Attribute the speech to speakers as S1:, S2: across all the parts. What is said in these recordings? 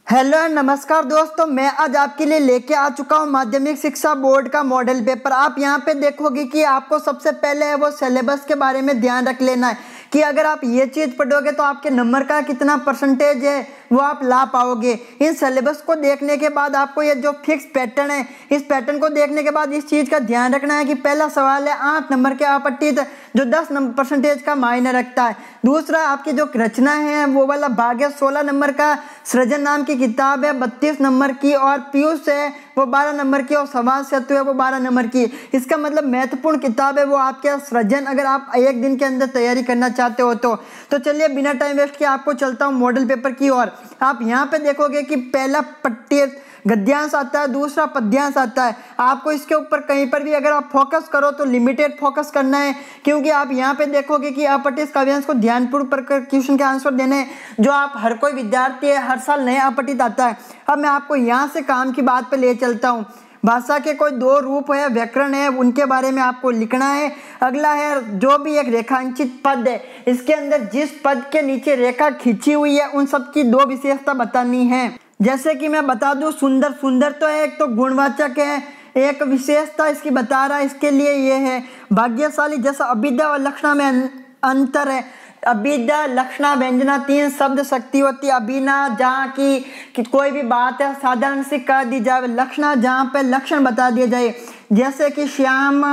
S1: Hello and नमस्कार दोस्तों, मैं आज आपके लिए लेके आ चुका हूँ माध्यमिक शिक्षा बोर्ड का मॉडल पेपर। आप यहाँ पे देखोगे कि आपको सबसे पहले है वो सिलेबस के बारे में ध्यान रख लेना है कि अगर आप ये चीज़ पढ़ोगे तो आपके नंबर का कितना परसेंटेज है वो आप ला पाओगे। इन सिलेबस को देखने के बाद आपको ये जो फिक्स पैटर्न है, इस पैटर्न को देखने के बाद इस चीज़ का ध्यान रखना है कि पहला सवाल है 8 नंबर के अपठित जो 10% का मायने रखता है। दूसरा आपकी जो रचना है वो वाला भाग है 16 नंबर का, सृजन नाम की किताब है 32 नंबर की, और पीयूष है वो 12 नंबर की, और समाज सेतु है वो 12 नंबर की। इसका मतलब महत्वपूर्ण किताब है वो आपके सृजन, अगर आप एक दिन के अंदर तैयारी करना चाहते हो तो चलिए बिना टाइम वेस्ट किए आपको चलता हूँ मॉडल पेपर की ओर। आप यहाँ पे देखोगे कि पहला पट्टी गद्यांश आता है, दूसरा पद्यांश आता है। आपको इसके ऊपर कहीं पर भी अगर आप फोकस करो तो लिमिटेड फोकस करना है, क्योंकि आप यहाँ पे देखोगे कि अपठित काव्यांश को ध्यानपूर्वक क्वेश्चन के आंसर देने हैं जो आप हर कोई विद्यार्थी है, हर साल नया अपठित आता है। अब मैं आपको यहाँ से काम की बात पे ले चलता हूँ। भाषा के कोई दो रूप है, व्याकरण है, उनके बारे में आपको लिखना है। अगला है जो भी एक रेखांकित पद है, इसके अंदर जिस पद के नीचे रेखा खींची हुई है उन सब की दो विशेषता बतानी है। जैसे कि मैं बता दूं, सुंदर सुंदर तो एक तो गुणवाचक है, एक विशेषता इसकी बता रहा है, इसके लिए ये है। भाग्यशाली जैसा अभिधा और लक्षणा में अंतर है। अभिधा, लक्षणा, व्यंजना 3 शब्द शक्ति होती है। अभिना जहाँ की कोई भी बात है साधारण से कह दी जाए, लक्षणा जहाँ पे लक्षण बता दिए जाए। जैसे कि श्याम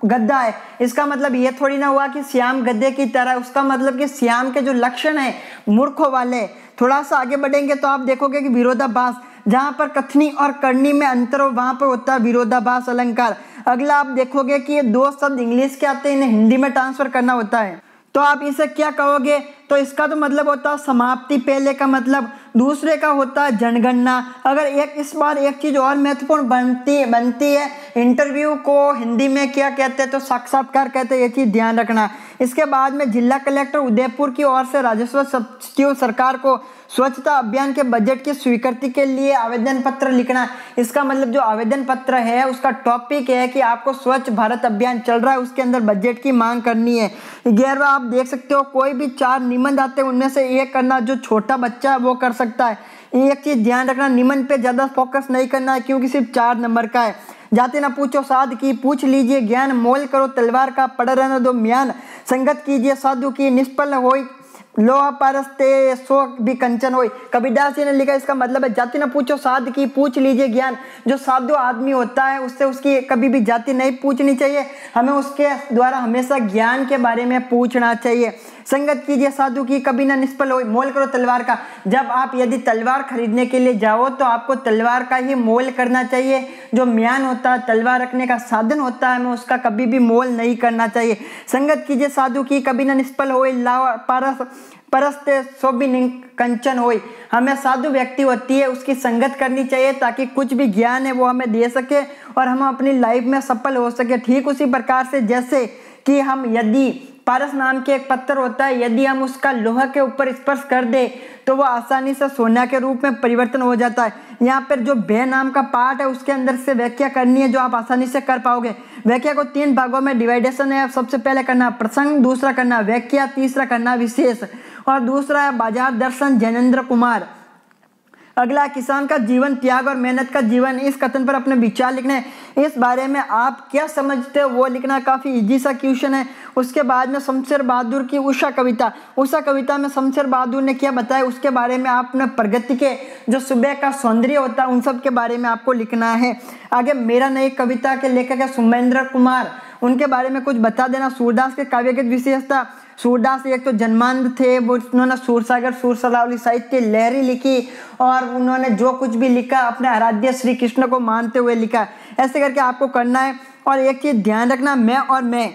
S1: गद्दा है, इसका मतलब ये थोड़ी ना हुआ कि श्याम गद्दे की तरह, उसका मतलब कि श्याम के जो लक्षण है मूर्खों वाले। थोड़ा सा आगे बढ़ेंगे तो आप देखोगे कि विरोधाभास, जहाँ पर कथनी और करनी में अंतर हो वहाँ पर होता है विरोधाभास अलंकार। अगला आप देखोगे कि ये दो शब्द इंग्लिश के आते हैं, इन्हें हिंदी में ट्रांसफर करना होता है, तो आप इसे क्या कहोगे? तो इसका तो मतलब होता है समाप्ति, पहले का मतलब, दूसरे का होता है जनगणना। अगर इस बार एक चीज और महत्वपूर्ण बनती है, इंटरव्यू को हिंदी में क्या कहते हैं? तो साक्षात्कार कहते हैं, ये चीज ध्यान रखना। इसके बाद में जिला कलेक्टर उदयपुर की ओर से राजस्व सचिव सरकार को स्वच्छता अभियान के बजट की स्वीकृति के लिए आवेदन पत्र लिखना। इसका मतलब जो आवेदन पत्र है उसका टॉपिक है कि आपको स्वच्छ भारत अभियान चल रहा है, उसके अंदर बजट की मांग करनी है। 11वां आप देख सकते हो, कोई भी 4 निबंध आते हैं उनमें से एक करना, जो छोटा बच्चा है वो कर सकता है। एक चीज ध्यान रखना, निबंध पे ज्यादा फोकस नहीं करना है क्योंकि सिर्फ 4 नंबर का है। जाते ना पूछो साध की, पूछ लीजिए ज्ञान, मोल करो तलवार का, पढ़ रहने दो म्यान, संगत कीजिए साधु की, निष्फल होई लोहा पारस्ते सो भी कंचन होई। कबीरदास जी ने लिखा, इसका मतलब है जाति न पूछो साध की, पूछ लीजिए ज्ञान। जो साधु आदमी होता है उससे उसकी कभी भी जाति नहीं पूछनी चाहिए, हमें उसके द्वारा हमेशा ज्ञान के बारे में पूछना चाहिए। संगत कीजिए साधु की, कभी ना निष्फल होई, मोल करो तलवार का। जब आप यदि तलवार खरीदने के लिए जाओ तो आपको तलवार का ही मोल करना चाहिए। जो म्यान होता है, तलवार रखने का साधन होता है, हमें उसका कभी भी मोल नहीं करना चाहिए। संगत कीजिए साधु की, कभी ना निष्फल होई, परस्ते सो भी कंचन होई। हमें साधु व्यक्ति होती है उसकी संगत करनी चाहिए ताकि कुछ भी ज्ञान है वो हमें दे सके और हम अपनी लाइफ में सफल हो सके। ठीक उसी प्रकार से जैसे कि हम यदि पारस नाम के एक पत्थर होता है, यदि हम उसका लोहा के ऊपर स्पर्श कर दे तो वो आसानी से सोना के रूप में परिवर्तन हो जाता है। यहाँ पर जो भय नाम का पार्ट है उसके अंदर से व्याख्या करनी है जो आप आसानी से कर पाओगे। व्याख्या को 3 भागों में डिवाइडेशन है। सबसे पहले करना प्रसंग, दूसरा करना व्याख्या, तीसरा करना विशेष, और दूसरा है बाजार दर्शन जैनेन्द्र कुमार। अगला किसान का जीवन, त्याग और मेहनत का जीवन। इस कथन पर अपने विचार लिखने, इस बारे में आप क्या समझते हो वो लिखना। काफी इजी सा क्वेश्चन है। उसके बाद में शमशेर बहादुर की उषा कविता में शमशेर बहादुर ने क्या बताया उसके बारे में आपने प्रगति के जो सुबह का सौंदर्य होता है उन सब के बारे में आपको लिखना है। आगे मेरा नई कविता के लेखक है सुमेंद्र कुमार, उनके बारे में कुछ बता देना। सूरदास के काव्यगत विशेषता, सूरदास एक तो जन्मांध थे, वो उन्होंने सूरसागर, सूरसरावली साहित्य लहरी लिखी और उन्होंने जो कुछ भी लिखा अपने आराध्य श्री कृष्ण को मानते हुए लिखा। ऐसे करके आपको करना है। और एक चीज ध्यान रखना, मैं और मैं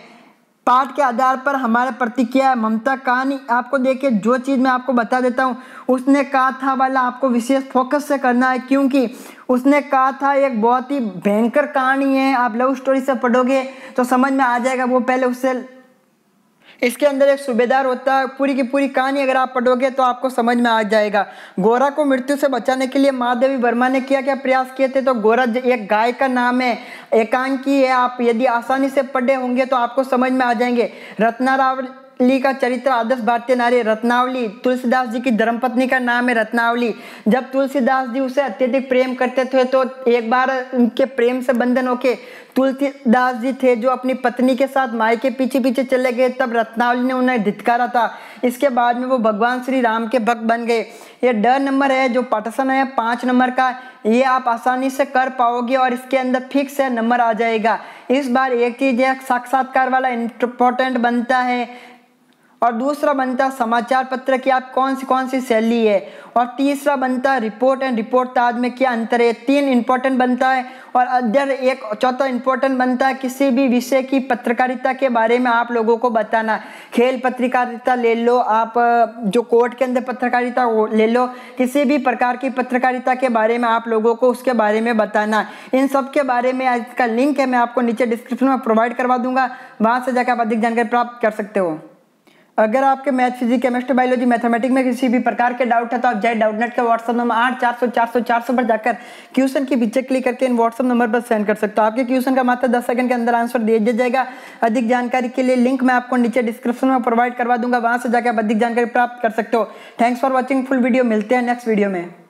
S1: पाठ के आधार पर हमारा प्रतिक्रिया है। ममता कहानी आपको देखिए, जो चीज मैं आपको बता देता हूँ उसने कहा था वाला आपको विशेष फोकस से करना है, क्योंकि उसने कहा था एक बहुत ही भयंकर कहानी है। आप लव स्टोरी से पढ़ोगे तो समझ में आ जाएगा। वो पहले उससे इसके अंदर एक सूबेदार होता है, पूरी की पूरी कहानी अगर आप पढ़ोगे तो आपको समझ में आ जाएगा। गोरा को मृत्यु से बचाने के लिए महादेवी वर्मा ने क्या क्या प्रयास किए थे? तो गोरा एक गाय का नाम है, एकांकी है। आप यदि आसानी से पढ़े होंगे तो आपको समझ में आ जाएंगे। रत्नावली का चरित्र आदर्श भारतीय नारी। रत्नावली तुलसीदास जी की धर्मपत्नी का नाम है रत्नावली। जब तुलसीदास जी उसे अत्यधिक प्रेम करते थे तो एक बार उनके प्रेम से बंधन होके तुलसीदास जी थे जो अपनी पत्नी के साथ माई के पीछे पीछे चले गए, तब रत्नावली ने उन्हें धिक्कारा था। इसके बाद में वो भगवान श्री राम के भक्त बन गए। ये ड नंबर है जो पाठ्यक्रम है 5 नंबर का, ये आप आसानी से कर पाओगे और इसके अंदर फिक्स है नंबर आ जाएगा। इस बार एक चीज है साक्षात्कार वाला इंपॉर्टेंट बनता है और दूसरा बनता समाचार पत्र की आप कौन सी शैली है, और तीसरा बनता रिपोर्ट एंड रिपोर्टाज में क्या अंतर है। 3 इंपॉर्टेंट बनता है और अदर एक चौथा इंपॉर्टेंट बनता है किसी भी विषय की पत्रकारिता के बारे में आप लोगों को बताना। खेल पत्रकारिता ले लो, आप जो कोर्ट के अंदर पत्रकारिता ले लो, किसी भी प्रकार की पत्रकारिता के बारे में आप लोगों को उसके बारे में बताना। इन सब के बारे में इसका लिंक है, मैं आपको नीचे डिस्क्रिप्शन में प्रोवाइड करवा दूंगा, वहां से जाकर आप अधिक जानकारी प्राप्त कर सकते हो। अगर आपके math, physics, chemistry, biology, mathematics में किसी भी प्रकार के डाउट है तो आप जय डाउटनेट के व्हाट्सएप नंबर 8400 पर जाकर क्वेश्चन की पिक्चर क्लिक करके इन व्हाट्सएप नंबर पर सेंड कर सकते हो। आपके क्वेश्चन का मात्र 10 सेकंड के अंदर आंसर दे दिया जाएगा। अधिक जानकारी के लिए लिंक मैं आपको नीचे डिस्क्रिप्शन में प्रोवाइड करवा दूंगा, वहां से जाकर आप अधिक जानकारी प्राप्त कर सकते हो। Thanks for watching full video, मिलते हैं नेक्स्ट वीडियो में।